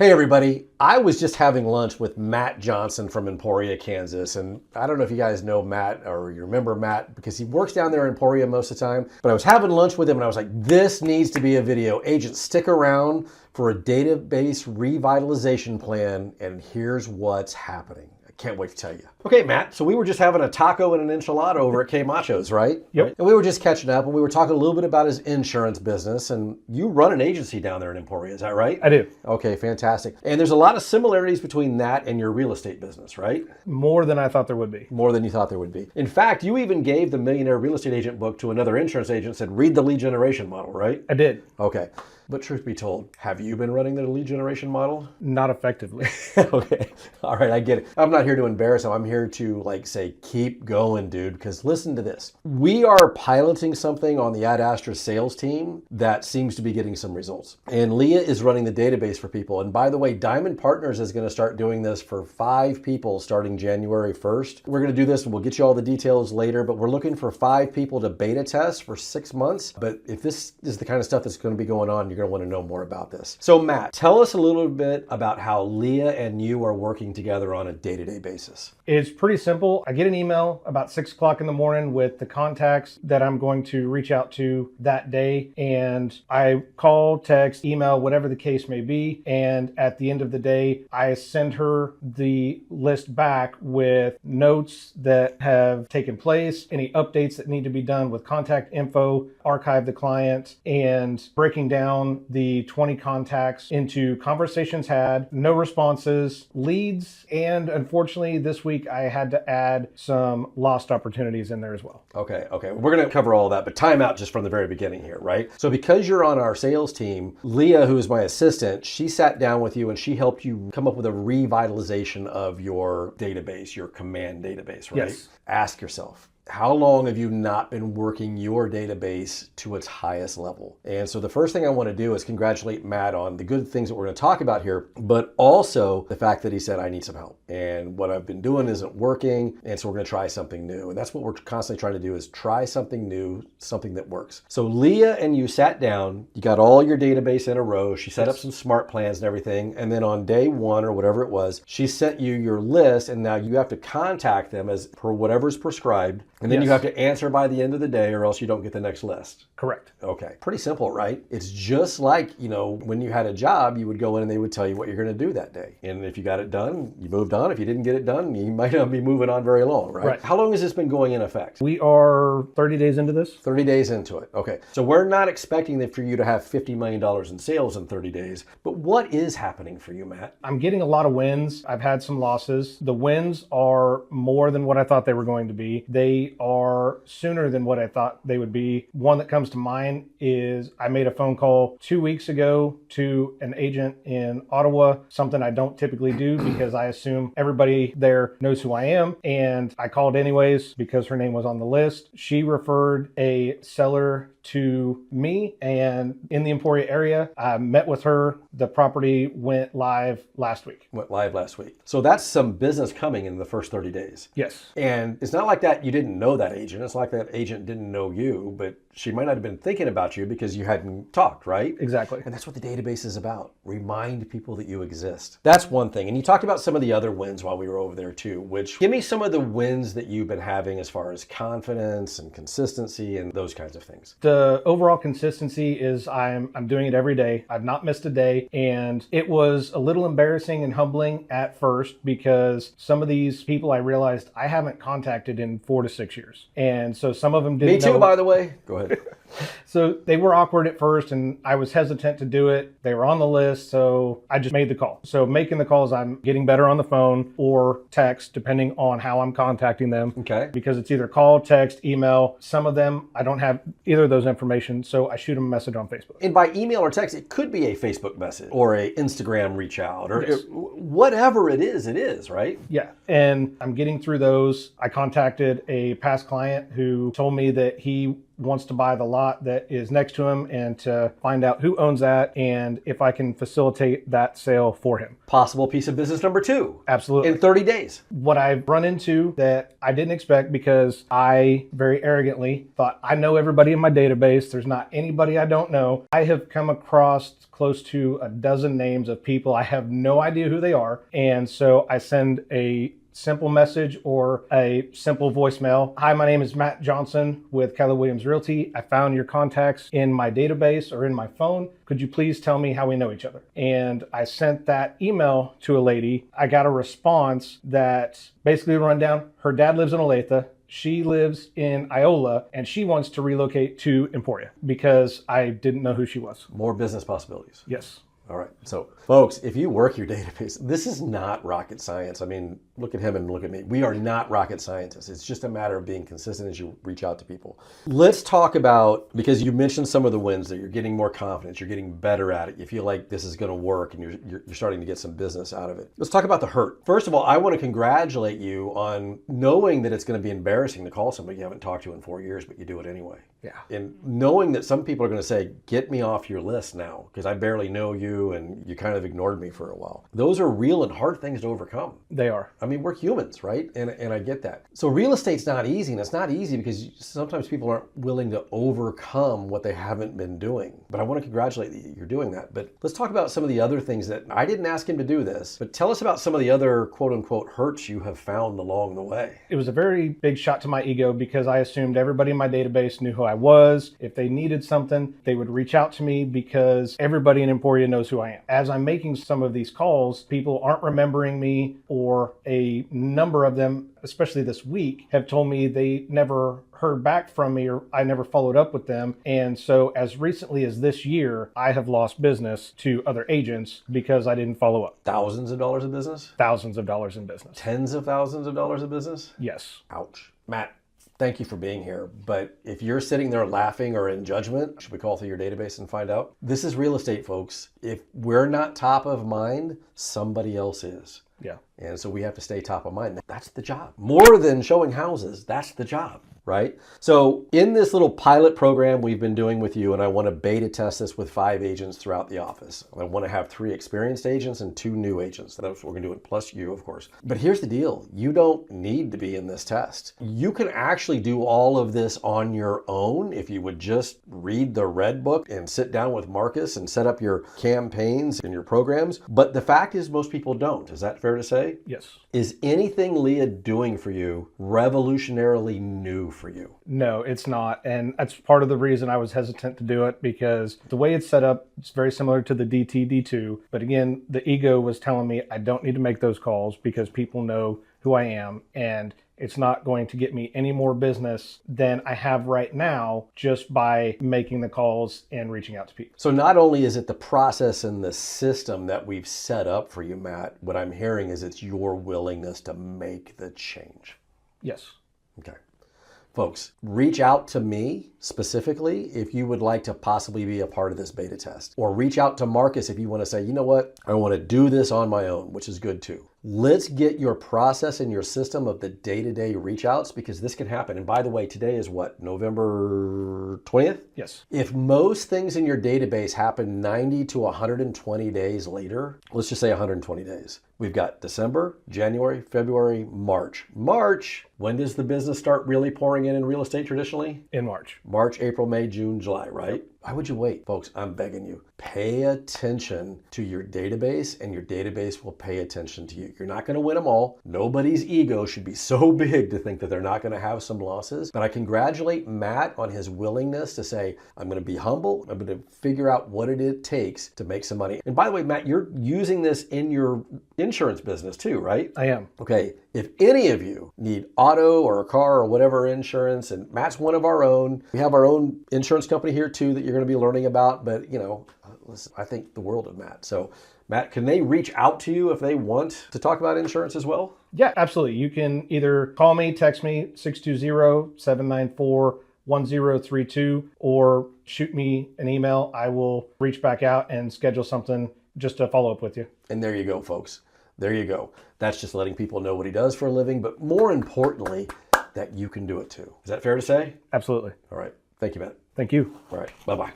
Hey everybody, I was just having lunch with Matt Johnson from Emporia, Kansas, and I don't know if you guys know Matt or you remember Matt because he works down there in Emporia most of the time, but I was having lunch with him and I was like, this needs to be a video. Agents, stick around for a database revitalization plan, and here's what's happening. Can't wait to tell you. Okay, Matt, so we were just having a taco and an enchilada over at K Macho's, right? Yep. And we were just catching up and we were talking a little bit about his insurance business, and you run an agency down there in Emporia, is that right? I do. Okay, fantastic. And there's a lot of similarities between that and your real estate business, right? More than I thought there would be. More than you thought there would be. In fact, you even gave the Millionaire Real Estate Agent book to another insurance agent and said, read the lead generation model, right? I did. Okay. But truth be told, have you been running the lead generation model? Not effectively. Okay. All right, I get it. I'm not here to embarrass him. I'm here to say, keep going, dude, because listen to this. We are piloting something on the Ad Astra sales team that seems to be getting some results. And Liyah is running the database for people. And by the way, Diamond Partners is going to start doing this for 5 people starting January 1st. We're going to do this and we'll get you all the details later, but we're looking for 5 people to beta test for 6 months. But if this is the kind of stuff that's going to be going on, you're going to want to know more about this. So Matt, tell us a little bit about how Liyah and you are working together on a day-to-day basis. It's pretty simple. I get an email about 6 o'clock in the morning with the contacts that I'm going to reach out to that day. And I call, text, email, whatever the case may be. And at the end of the day, I send her the list back with notes that have taken place, any updates that need to be done with contact info, archive the client, and breaking down the 20 contacts into conversations had, no responses, leads, and unfortunately this week I had to add some lost opportunities in there as well. Okay. We're going to cover all that, but time out just from the very beginning here, right? So because you're on our sales team, Liyah, who is my assistant, she sat down with you and she helped you come up with a revitalization of your database, your command database, right? Yes. Ask yourself, how long have you not been working your database to its highest level? And so the first thing I want to do is congratulate Matt on the good things that we're going to talk about here, but also the fact that he said, I need some help. And what I've been doing isn't working. And so we're going to try something new. And that's what we're constantly trying to do, is try something new, something that works. So Liyah and you sat down, you got all your database in a row. She set up some smart plans and everything. And then on day 1 or whatever it was, she sent you your list. And now you have to contact them as per whatever's prescribed. And then you have to answer by the end of the day or else you don't get the next list. Correct. Okay. Pretty simple, right? It's just like, when you had a job, you would go in and they would tell you what you're going to do that day. And if you got it done, you moved on. If you didn't get it done, you might not be moving on very long, right? How long has this been going in effect? We are 30 days into this. 30 days into it. Okay. So we're not expecting for you to have $50 million in sales in 30 days, but what is happening for you, Matt? I'm getting a lot of wins. I've had some losses. The wins are more than what I thought they were going to be. They are sooner than what I thought they would be. One that comes to mind is I made a phone call 2 weeks ago to an agent in Ottawa, something I don't typically do because I assume everybody there knows who I am. And I called anyways because her name was on the list. She referred a seller to me and in the Emporia area. I met with her. The property went live last week. So that's some business coming in the first 30 days. Yes. And it's not like that you didn't know that agent. It's like that agent didn't know you, but she might not have been thinking about you because you hadn't talked, right? Exactly. And that's what the database is about. Remind people that you exist. That's one thing. And you talked about some of the other wins while we were over there too, which give me some of the wins that you've been having as far as confidence and consistency and those kinds of things. The overall consistency is I'm doing it every day. I've not missed a day. And it was a little embarrassing and humbling at first because some of these people I realized I haven't contacted in 4 to 6 years. And so some of them didn't Me too, know. by the way. Go ahead. So they were awkward at first and I was hesitant to do it. They were on the list, so I just made the call. So making the calls, I'm getting better on the phone or text, depending on how I'm contacting them. Okay. Because it's either call, text, email. Some of them, I don't have either of those information, so I shoot them a message on Facebook. And by email or text, it could be a Facebook message or a Instagram reach out or whatever it is, right? Yeah, and I'm getting through those. I contacted a past client who told me that he wants to buy the lot that is next to him and to find out who owns that and if I can facilitate that sale for him. Possible piece of business number 2. Absolutely. In 30 days. What I've run into that I didn't expect because I very arrogantly thought I know everybody in my database. There's not anybody I don't know. I have come across close to a dozen names of people. I have no idea who they are. And so I send a simple message or a simple voicemail. Hi, my name is Matt Johnson with Keller Williams Realty. I found your contacts in my database or in my phone. Could you please tell me how we know each other? And I sent that email to a lady. I got a response that basically run down. Her dad lives in Olathe. She lives in Iola, and she wants to relocate to Emporia because I didn't know who she was. More business possibilities. Yes. All right. So, folks, if you work your database, this is not rocket science. I mean, look at him and look at me. We are not rocket scientists. It's just a matter of being consistent as you reach out to people. Let's talk about, because you mentioned some of the wins that you're getting more confidence, you're getting better at it. You feel like this is going to work and you're starting to get some business out of it. Let's talk about the hurt. First of all, I want to congratulate you on knowing that it's going to be embarrassing to call somebody you haven't talked to in 4 years, but you do it anyway. Yeah. And knowing that some people are going to say, get me off your list now because I barely know you and you kind of ignored me for a while. Those are real and hard things to overcome. They are. I mean, we're humans, right? And I get that. So real estate's not easy, and it's not easy because sometimes people aren't willing to overcome what they haven't been doing. But I want to congratulate you. You're doing that. But let's talk about some of the other things that I didn't ask him to do this, but tell us about some of the other quote unquote hurts you have found along the way. It was a very big shot to my ego because I assumed everybody in my database knew who I was. If they needed something, they would reach out to me because everybody in Emporia knows who I am. As I'm making some of these calls, people aren't remembering me, or a number of them, especially this week, have told me they never heard back from me or I never followed up with them. And so as recently as this year, I have lost business to other agents because I didn't follow up. Thousands of dollars of business? Thousands of dollars in business. Tens of thousands of dollars of business? Yes. Ouch. Matt, thank you for being here. But if you're sitting there laughing or in judgment, should we call through your database and find out? This is real estate, folks. If we're not top of mind, somebody else is. Yeah. And so we have to stay top of mind. That's the job. More than showing houses, that's the job, right? So in this little pilot program we've been doing with you, and I want to beta test this with 5 agents throughout the office. I want to have 3 experienced agents and 2 new agents. That's what we're going to do, plus you, of course. But here's the deal. You don't need to be in this test. You can actually do all of this on your own if you would just read the red book and sit down with Marcus and set up your campaigns and your programs. But the fact is most people don't. Is that fair to say? Yes. Is anything Liyah doing for you revolutionarily new for you? No, it's not. And that's part of the reason I was hesitant to do it, because the way it's set up, it's very similar to the DT-D2. But again, the ego was telling me I don't need to make those calls because people know who I am, and it's not going to get me any more business than I have right now just by making the calls and reaching out to people. So not only is it the process and the system that we've set up for you, Matt, what I'm hearing is it's your willingness to make the change. Yes. Okay. Folks, reach out to me specifically if you would like to possibly be a part of this beta test, or reach out to Marcus if you want to say, you know what, I want to do this on my own, which is good too. Let's get your process and your system of the day-to-day reach outs, because this can happen. And by the way, today is what, November 20th? Yes. If most things in your database happen 90 to 120 days later, let's just say 120 days. We've got December, January, February, March. March, when does the business start really pouring in real estate traditionally? In March. March, April, May, June, July, right? Why would you wait? Folks, I'm begging you. Pay attention to your database, and your database will pay attention to you. You're not going to win them all. Nobody's ego should be so big to think that they're not going to have some losses. But I congratulate Matt on his willingness to say, I'm going to be humble. I'm going to figure out what it takes to make some money. And by the way, Matt, you're using this in your insurance business too, right? I am. Okay. If any of you need auto or a car or whatever insurance, and Matt's one of our own, we have our own insurance company here too that you're going to be learning about, but you know, listen, I think the world of Matt. So Matt, can they reach out to you if they want to talk about insurance as well? Yeah, absolutely. You can either call me, text me, 620-794-1032, or shoot me an email. I will reach back out and schedule something just to follow up with you. And there you go, folks. There you go. That's just letting people know what he does for a living, but more importantly, that you can do it too. Is that fair to say? Absolutely. All right. Thank you, Matt. Thank you. All right. Bye-bye.